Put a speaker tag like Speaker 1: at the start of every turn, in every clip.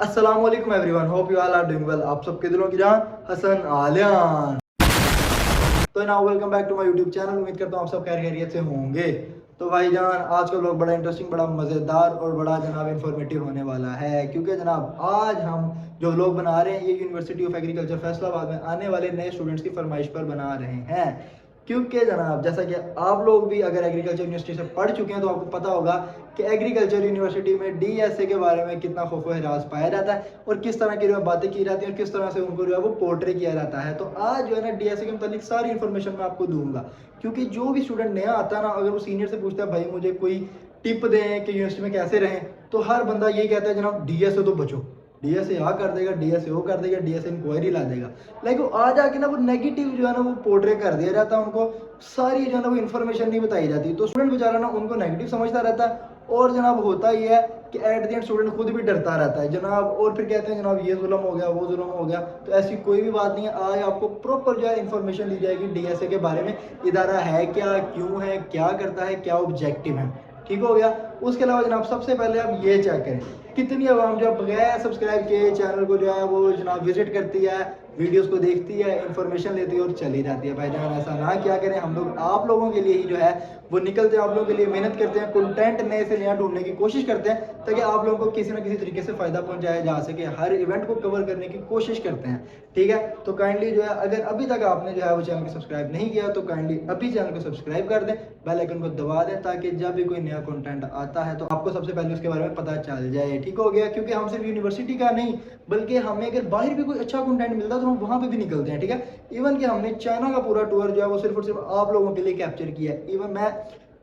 Speaker 1: अस्सलाम वालेकुम everyone, hope you all are doing well. आप सबके दिलों की जान हसन आलियान। तो now welcome back to my YouTube channel. उम्मीद करता हूँ आप सब खैरियत से होंगे। तो भाई जान, आज का व्लॉग बड़ा इंटरेस्टिंग, बड़ा मज़ेदार और बड़ा जनाब इन्फॉर्मेटिव होने वाला है, क्योंकि जनाब आज हम जो व्लॉग बना रहे हैं ये यूनिवर्सिटी ऑफ एग्रीकल्चर फैसलाबाद में आने वाले नए स्टूडेंट्स की फरमाइश पर बना रहे हैं। क्योंकि जनाब जैसा कि आप लोग भी अगर एग्रीकल्चर यूनिवर्सिटी से पढ़ चुके हैं तो आपको पता होगा कि एग्रीकल्चर यूनिवर्सिटी में डीएसए के बारे में कितना खौफ व हिरास पाया जाता है और किस तरह की जो है बातें की जाती हैं और किस तरह से उनको जो है वो पोर्ट्रे किया जाता है। तो आज जो है ना डीएसए के मतलब सारी इन्फॉर्मेशन मैं आपको दूंगा, क्योंकि जो भी स्टूडेंट नया आता है ना, अगर वो सीनियर से पूछता है भाई मुझे कोई टिप दें कि यूनिवर्सिटी में कैसे रहें, तो हर बंदा यही कहता है जनाब डीएसए तो बचो, डीएसए आ कर देगा, डीएसए वो कर देगा, डीएसए इंक्वायरी ला देगा। लाइक वो आ जाके ना वो नेगेटिव जो है ना वो पोर्ट्रे कर दिया जाता है, उनको सारी जो है ना वो इन्फॉर्मेशन नहीं बताई जाती। तो स्टूडेंट बेचारा ना उनको नेगेटिव समझता रहता है और जनाब होता ही है कि एट द एंड स्टूडेंट खुद भी डरता रहता है जनाब, और फिर कहते हैं जनाब ये जुल्म हो गया, वो जुल्म हो गया। तो ऐसी कोई भी बात नहीं है। आज आपको प्रॉपर जो है इन्फॉर्मेशन दी जाएगी डीएसए के बारे में, इदारा है क्या, क्यों है, क्या करता है, क्या ऑब्जेक्टिव है। ठीक हो गया। उसके अलावा जनाब सबसे पहले आप ये चेक करें कितनी आवाम जो बगैर सब्सक्राइब किए चैनल को जो है वो जनाब विजिट करती है, वीडियोस को देखती है, इन्फॉर्मेशन लेती है और चली जाती है। भाई जान ऐसा ना क्या करें, हम लोग आप लोगों के लिए ही जो है वो निकलते हैं, आप लोगों के लिए मेहनत करते हैं, कंटेंट नए से नया ढूंढने की कोशिश करते हैं ताकि आप लोगों को किसी ना किसी तरीके से फ़ायदा पहुंचाया जा सके। हर इवेंट को कवर करने की कोशिश करते हैं। ठीक है, तो काइंडली जो है अगर अभी तक आपने जो है वो चैनल को सब्सक्राइब नहीं किया तो काइंडली अभी चैनल को सब्सक्राइब कर दें, बेल आइकन को दबा दें, ताकि जब भी कोई नया कंटेंट आता है तो आपको सबसे पहले उसके बारे में पता चल जाए। ठीक हो गया, क्योंकि हम सिर्फ यूनिवर्सिटी का नहीं बल्कि हमें अगर बाहर भी कोई अच्छा कंटेंट मिलता है तो हम वहाँ पे भी निकलते हैं। ठीक है, इवन कि हमने चाइना का पूरा टूर जो है वो सिर्फ और सिर्फ आप लोगों के लिए कैप्चर किया है। इवन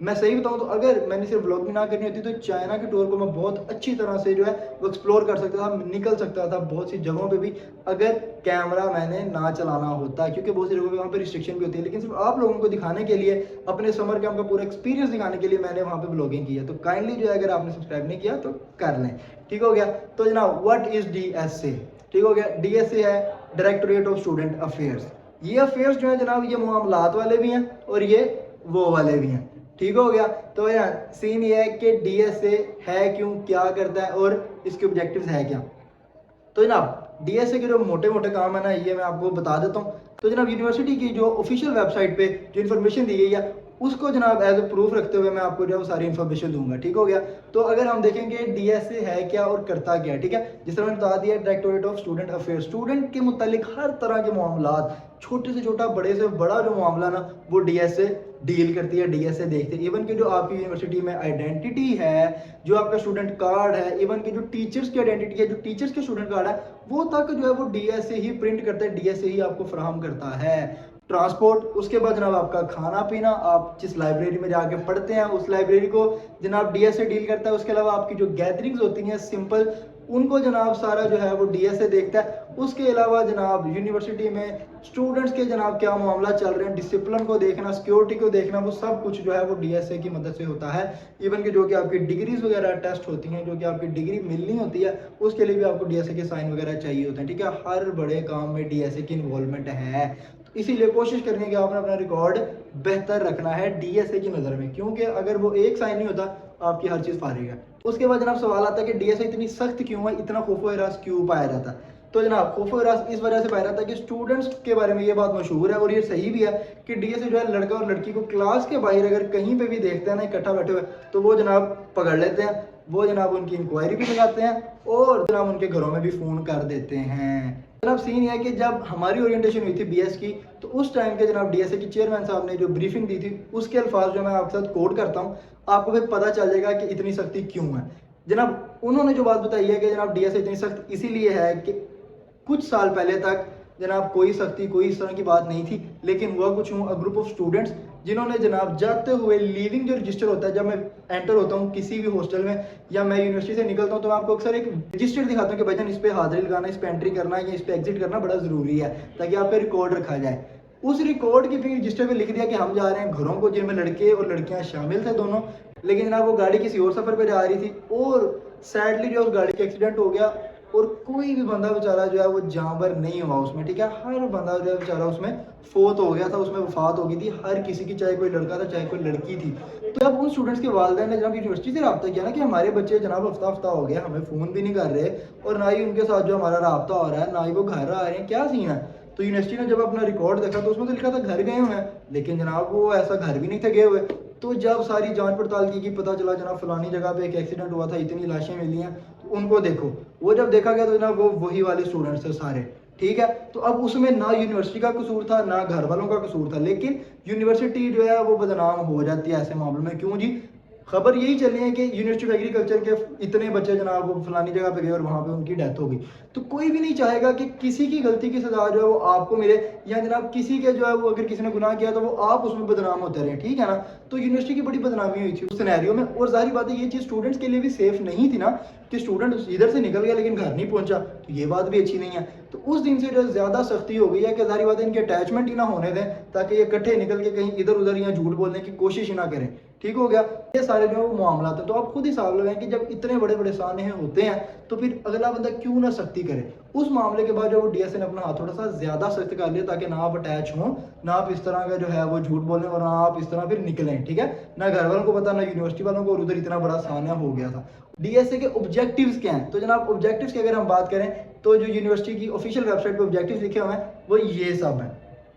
Speaker 1: मैं सही बताऊं तो अगर मैंने सिर्फ ब्लॉगिंग ना करनी होती तो चाइना के टूर को मैं बहुत अच्छी तरह से जो है वो एक्सप्लोर कर सकता था, निकल सकता था बहुत सी जगहों पे भी, अगर कैमरा मैंने ना चलाना होता, क्योंकि बहुत सी जगहों पे वहाँ पे रिस्ट्रिक्शन भी होती है। लेकिन सिर्फ आप लोगों को दिखाने के लिए, अपने समर कैंप का पूरा एक्सपीरियंस दिखाने के लिए मैंने वहाँ पे ब्लॉगिंग की है। तो काइंडली जो है अगर आपने सब्सक्राइब नहीं किया तो कर लें। ठीक हो गया। तो जनाब व्हाट इज डीएसए? ठीक हो गया, डीएसए है डायरेक्टोरेट ऑफ स्टूडेंट अफेयर्स। ये अफेयर्स जो है जनाब ये मामलात वाले भी हैं और ये वो वाले भी हैं। ठीक हो गया। तो यार सीन ये है कि डीएसए है क्यों, क्या करता है और इसके ऑब्जेक्टिव्स है क्या। तो जनाब डीएसए के जो मोटे मोटे काम है ना ये मैं आपको बता देता हूँ। तो जनाब यूनिवर्सिटी की जो ऑफिशियल वेबसाइट पे जो इन्फॉर्मेशन दी गई है उसको जनाब एज ए प्रूफ रखते हुए मैं आपको जो है सारी इन्फॉर्मेशन दूंगा। ठीक हो गया। तो अगर हम देखेंगे डीएसए है क्या और करता क्या है, ठीक है, जिस तरह मैंने बता दिया directorate of student affairs, student के मुतालिक हर तरह के मामलात, छोटे से छोटा बड़े से बड़ा जो मामला ना वो डीएसए डील करती है, डीएसए देखते हैं। इवन कि जो आपकी यूनिवर्सिटी में आइडेंटिटी है, जो आपका स्टूडेंट कार्ड है, इवन कि जो टीचर्स की आइडेंटिटी है, जो टीचर्स के स्टूडेंट कार्ड है, वो तक जो है वो डीएसए ही प्रिंट करता है, डीएसए ही आपको फराहम करता है। ट्रांसपोर्ट, उसके बाद जनाब आपका खाना पीना, आप जिस लाइब्रेरी में जाके पढ़ते हैं उस लाइब्रेरी को जनाब डीएसए डील करता है। उसके अलावा आपकी जो गैदरिंग्स होती हैं सिंपल, उनको जनाब सारा जो है वो डीएसए देखता है। उसके अलावा जनाब यूनिवर्सिटी में स्टूडेंट्स के जनाब क्या मामला चल रहे हैं, डिसिप्लिन को देखना, सिक्योरिटी को देखना, वो सब कुछ जो है वो डीएसए की मदद से होता है। इवन कि जो कि आपकी डिग्रीज वगैरह टेस्ट होती हैं, जो कि आपकी डिग्री मिलनी होती है, उसके लिए भी आपको डीएसए के साइन वगैरह चाहिए होते हैं। ठीक है, हर बड़े काम में डीएसए की इन्वॉल्वमेंट है। तो इसीलिए कोशिश करनी है कि आपने अपना रिकॉर्ड बेहतर रखना है डीएसए की नज़र में, क्योंकि अगर वो एक साइन नहीं होता आपकी हर चीज़ फारिग है। उसके बाद जनाब सवाल आता है कि डीएसए इतनी सख्त क्यों है, इतना खौफ व हिरास क्यों पाया जाता है। तो जनाब खौफ व हिरास इस वजह से पाया जाता है कि स्टूडेंट्स के बारे में ये बात मशहूर है और ये सही भी है कि डीएसए जो है लड़का और लड़की को क्लास के बाहर अगर कहीं पे भी देखते हैं ना इकट्ठा बैठे हुए, तो वो जनाब पकड़ लेते हैं, वो जनाब उनकी इंक्वायरी भी लगाते हैं और जनाब उनके घरों में भी फ़ोन कर देते हैं। जनाब सीन ये है कि जब हमारी ओरिएंटेशन हुई थी बीएस की, तो उस टाइम के जनाब डीएसए की चेयरमैन साहब ने जो ब्रीफिंग दी थी उसके अल्फाज जो मैं आपके साथ कोट करता हूँ, आपको फिर पता चल जाएगा कि इतनी सख्ती क्यों है। जनाब उन्होंने जो बात बताई है कि जनाब डीएसए इतनी सख्त इसीलिए है कि कुछ साल पहले तक जनाब कोई सख्ती, कोई इस तरह की बात नहीं थी, लेकिन हुआ कुछ हूँ, ग्रुप ऑफ स्टूडेंट्स जिन्होंने जनाब जाते हुए लीविंग जो रजिस्टर होता है, जब मैं एंटर होता हूँ किसी भी हॉस्टल में या मैं यूनिवर्सिटी से निकलता हूँ तो मैं आपको अक्सर एक रजिस्टर दिखाता हूँ कि भाईजान इस पे हाजिरी लगाना, इस पे एंट्री करना या इस पे एग्जिट करना बड़ा ज़रूरी है ताकि आप पे रिकॉर्ड रखा जाए। उस रिकॉर्ड की फिर रजिस्टर पे लिख दिया कि हम जा रहे हैं घरों को जिनमें लड़के और लड़कियां शामिल थे दोनों, लेकिन जनाब वो गाड़ी किसी और सफ़र पे जा रही थी और सैडली जो उस गाड़ी का एक्सीडेंट हो गया और कोई भी बंदा बेचारा जो है वो जानवर नहीं हुआ उसमें। ठीक है, हर बंदा जो है बेचारा उसमें फोत हो गया था, उसमें वफात हो गई थी हर किसी की, चाहे कोई लड़का था चाहे कोई लड़की थी। तो जब उन स्टूडेंट्स के वालिदैन ने जनाब यूनिवर्सिटी से रब्ता किया ना कि हमारे बच्चे जनाब हफ्ता हफ्ता हो गया, हमें फ़ोन भी नहीं कर रहे और ना ही उनके साथ जो हमारा रब्ता हो रहा है, ना ही वो घर आ रहे हैं, क्या सीन है। तो यूनिवर्सिटी ने जब अपना रिकॉर्ड देखा तो उसमें तो लिखा था घर गए हुए हैं, लेकिन जनाब वो ऐसा घर भी नहीं थे गए हुए। तो जब सारी जांच पड़ताल की पता चला जनाब फलानी जगह पे एक एक्सीडेंट हुआ था, इतनी लाशें मिली हैं, तो उनको देखो, वो जब देखा गया तो जनाब वो वही वाले स्टूडेंट्स थे सारे, ठीक है। तो अब उसमें ना यूनिवर्सिटी का कसूर था ना घर वालों का कसूर था, लेकिन यूनिवर्सिटी जो है वो बदनाम हो जाती है ऐसे मामलों में। क्यों जी? खबर यही चली है कि यूनिवर्सिटी ऑफ एग्रीकल्चर के इतने बच्चे जनाब वो फलानी जगह पे गए और वहाँ पे उनकी डेथ हो गई। तो कोई भी नहीं चाहेगा कि किसी की गलती की सजा जो है वो आपको मिले, या जनाब किसी के जो है वो अगर किसी ने गुनाह किया तो वो आप उसमें बदनाम होते रहे, ठीक है ना। तो यूनिवर्सिटी की बड़ी बदनामी हुई थी उस सिनेरियो में। और जाहिर बात है ये चीज़ स्टूडेंट्स के लिए भी सेफ नहीं थी ना, कि स्टूडेंट इधर से निकल गया लेकिन घर नहीं पहुंचा, तो ये बात भी अच्छी नहीं है। तो उस दिन से जो ज़्यादा सख्ती हो गई है कि जाहिर बात है इनके अटैचमेंट ही ना होने दें, ताकि ये इकट्ठे निकल के कहीं इधर उधर या झूठ बोलने की कोशिश ही ना करें, ठीक हो गया। ये सारे जो मामला थे, तो आप खुद हिसाब लगाएं कि जब इतने बड़े बड़े साने होते हैं तो फिर अगला बंदा क्यों ना सख्ती करे। उस मामले के बाद जो वो डीएसए ने अपना हाथ थोड़ा सा ज्यादा सख्त कर लिया, ताकि ना आप अटैच हों, ना आप इस तरह का जो है वो झूठ बोलें, और ना आप इस तरह फिर निकलें, ठीक है। ना घर वालों को पता, ना यूनिवर्सिटी वालों को, और उधर इतना बड़ा साना हो गया था। डीएसए के ऑब्जेक्टिव्स क्या हैं? तो जनाब ऑब्जेक्टिव्स की अगर हम बात करें तो जो यूनिवर्सिटी की ऑफिशियल वेबसाइट पे ऑब्जेक्टिव्स लिखे हुए हैं वो ये सब हैं।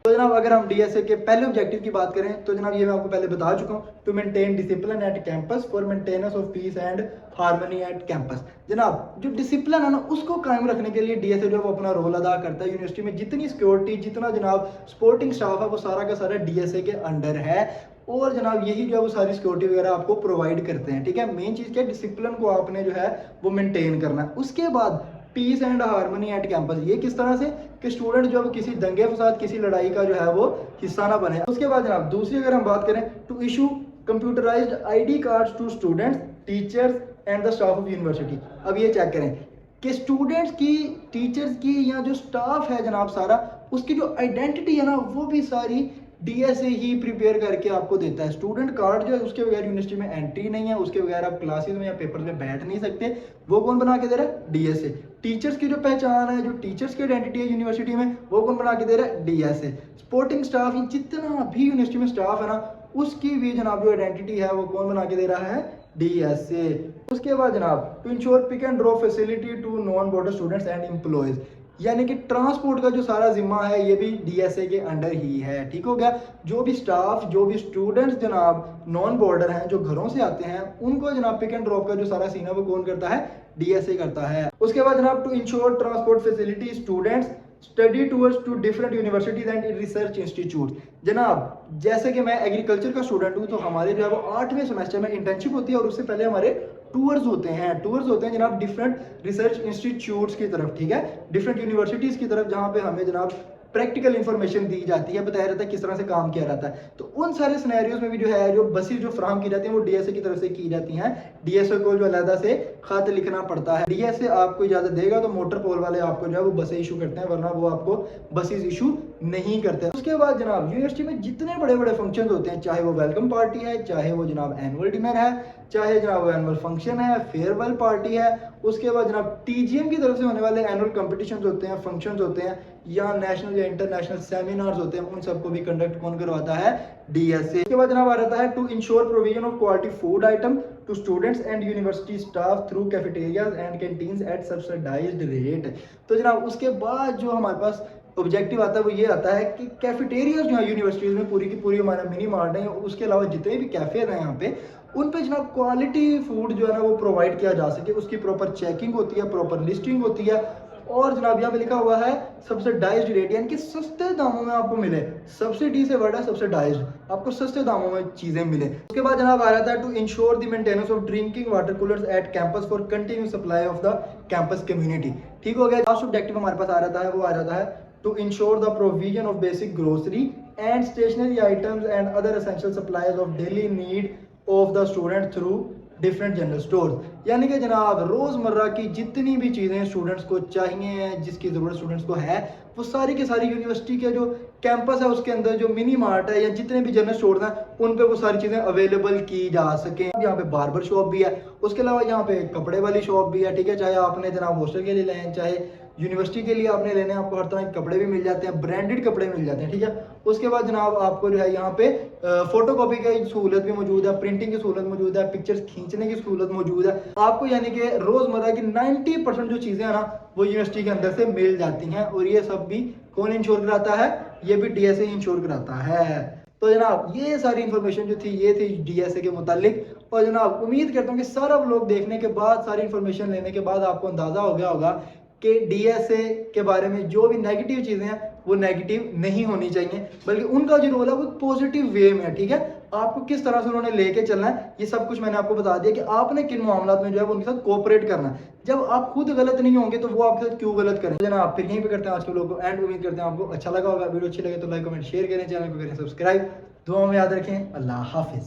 Speaker 1: तो जनाब अगर हम डीएसए के पहले ऑब्जेक्टिव की बात करें तो जनाब ये मैं आपको पहले बता चुका हूँ, to maintain discipline at campus for maintenance of peace and harmony at campus. जनाब जो डिसिप्लिन है ना उसको कायम रखने के लिए डीएसए जो वो अपना रोल अदा करता है। यूनिवर्सिटी में जितनी सिक्योरिटी, जितना जनाब सपोर्टिंग स्टाफ है, वो सारा का सारा डीएसए के अंडर है, और जनाब यही जो है वो सारी सिक्योरिटी वगैरह आपको प्रोवाइड करते हैं, ठीक है। मेन चीज़ क्या है, डिसिप्लिन को आपने जो है वो मेंटेन करना है। उसके बाद peace and harmony at campus, ये किस तरह से कि स्टूडेंट जो है किसी दंगे फसाद, किसी लड़ाई का जो है वो हिस्सा ना बने। उसके बाद जनाब दूसरी अगर हम बात करें, to issue computerised ID cards to students, teachers and the staff of university. अब ये चेक करें कि स्टूडेंट्स की, टीचर्स की, या जो स्टाफ है जनाब सारा, उसकी जो आइडेंटिटी है ना वो भी सारी डीएसए ही प्रिपेयर करके आपको देता है। स्टूडेंट कार्ड जो है उसके बगैर यूनिवर्सिटी में एंट्री नहीं है, उसके बगैर आप क्लासेस में या पेपर में बैठ नहीं सकते। वो कौन बना के दे रहा है? डीएसए। टीचर्स की जो पहचान है, जो टीचर्स की आइडेंटिटी है यूनिवर्सिटी में, वो कौन बना के दे रहा है? डीएसए। सपोर्टिंग स्टाफ, जितना भी यूनिवर्सिटी में स्टाफ है ना उसकी भी जनाब जो आइडेंटिटी है वो कौन बना के दे रहा है? डीएसए। उसके बाद जनाब to ensure pick and drop facility to non boarder students and employees, यानी कि ट्रांसपोर्ट का जो सारा जिम्मा है ये भी डीएसए के अंडर ही है, ठीक हो गया। जो भी स्टाफ, जो भी स्टूडेंट्स जनाब नॉन बॉर्डर हैं, जो घरों से आते हैं, उनको जनाब पिक एंड ड्रॉप का जो सारा सीन है वो कौन करता है? डीएसए करता है। उसके बाद जनाब to ensure transport facility students study towards to different universities and research institute. जनाब जैसे कि मैं एग्रीकल्चर का स्टूडेंट हूँ, तो हमारे जो है वो 8वें सेमेस्टर में इंटर्नशिप होती है, और उससे पहले हमारे टूर्स होते हैं जनाब डिफरेंट रिसर्च इंस्टीट्यूट्स की तरफ, ठीक है, डिफरेंट यूनिवर्सिटीज़ की तरफ, जहाँ पे हमें जनाब प्रैक्टिकल इंफॉर्मेशन दी जाती है, बताया जाता है किस तरह से काम किया जाता है। तो उन सारे सिनेरियोज में भी जो है जो बसेस जो फ्राहम की जाती हैं वो डीएसए की तरफ से की जाती हैं। डीएसए को जो अलग से खत लिखना पड़ता है। डीएसए आपको इजाजत देगा तो मोटर पोल वाले आपको जो है वो बसें इशू करते हैं, वरना वो आपको बसेस इशू नहीं करते। उसके बाद जनाब यूनिवर्सिटी में जितने बड़े बड़े फंक्शन होते हैं, चाहे वो वेलकम पार्टी है, चाहे वो जनाब एनुअल डिनर है, चाहे जनाब एनुअल फंक्शन है, फेयरवेल पार्टी है, उसके बाद जनाब टीजीएम की तरफ से होने वाले एनुअल कॉम्पिटिशन्स होते हैं, फंक्शंस होते हैं, या नेशनल या इंटरनेशनल सेमिनार्स होते हैं, उन सबको भी कंडक्ट कौन करवाता है? डीएसए। उसके बाद जनाब आ जाता है to ensure provision of quality food item to students and university staff through cafeterias and canteens at subsidised rate. तो जनाब उसके बाद जो हमारे पास ऑब्जेक्टिव आता है वो ये आता है कि कैफेटेरियाज जो है यूनिवर्सिटीज़ में पूरी की पूरी हमारा मिनी मार्ट है, उसके अलावा जितने भी कैफ़े हैं यहाँ पे, उन पे जनाब क्वालिटी फूड जो है ना वो प्रोवाइड किया जा सके, उसकी प्रॉपर चेकिंग होती है, प्रॉपर लिस्टिंग होती है, और जनाब यहाँ पे लिखा हुआ है सब्सिडाइज्ड रेट, यानी कि सस्ते दामों में आपको मिले। सब्सिडी से वर्ड है सब्सिडाइज्ड, आपको सस्ते दामों में चीजें मिले। उसके बाद जनाब आ जाता है to ensure the maintenance of drinking water coolers at campus for continue supply of the campus community, ठीक हो गया। लास्ट ऑब्जेक्टिव हमारे पास आ जाता है, वो आ जाता है to ensure the provision of basic grocery and stationery items and other essential supplies of daily need of the student through different general stores, यानी कि जनाब रोज़मर्रा की जितनी भी चीज़ें स्टूडेंट्स को चाहिए, जिसकी ज़रूरत स्टूडेंट्स को है, वो सारी की सारी यूनिवर्सिटी के जो कैंपस है उसके अंदर जो मिनी मार्ट है या जितने भी जनरल स्टोर हैं उन पे वो सारी चीज़ें अवेलेबल की जा सकें। यहाँ पे बार्बर शॉप भी है, उसके अलावा यहाँ पे कपड़े वाली शॉप भी है, ठीक है। चाहे आपने जनाब हॉस्टल के लिए लें, चाहे यूनिवर्सिटी के लिए आपने लेने, आपको हर तरह के कपड़े भी मिल जाते हैं, ब्रांडेड कपड़े मिल जाते हैं, ठीक है। उसके बाद जनाब आपको जो है यहाँ पे फोटो कॉपी की सहूलत भी मौजूद है, प्रिंटिंग की सहूलत मौजूद है, पिक्चर्स खींचने की सहूलत मौजूद है आपको, यानी कि रोज़मर्रा की 90% जो चीज़ें हैं ना वो यूनिवर्सिटी के अंदर से मिल जाती हैं। और ये सब भी कौन इंश्योर कराता है? ये भी DSA इंश्योर कराता है। तो जनाब ये सारी इन्फॉर्मेशन जो थी ये थी DSA के मुतालिक। और जनाब उम्मीद करता हूँ कि सारा व्लॉग देखने के बाद, सारी इन्फॉर्मेशन लेने के बाद आपको अंदाज़ा हो गया होगा कि DSA के बारे में जो भी नेगेटिव चीज़ें हैं वो नेगेटिव नहीं होनी चाहिए, बल्कि उनका जो रोल है वो पॉजिटिव वे में है, ठीक है। आपको किस तरह से उन्होंने लेके चलना है ये सब कुछ मैंने आपको बता दिया कि आपने किन मामलात में जो है वो उनके साथ कोऑपरेट करना है। जब आप खुद गलत नहीं होंगे तो वो आपके साथ क्यों गलत करें। जनाब फिर यहीं पे करते हैं आज के लोगों को एंड। उम्मीद करते हैं आपको अच्छा लगा होगा। वीडियो अच्छी लगे तो लाइक कमेंट शेयर करें, चैनल को करें सब्सक्राइब। दुआ में याद रखें। अल्लाह हाफिज़।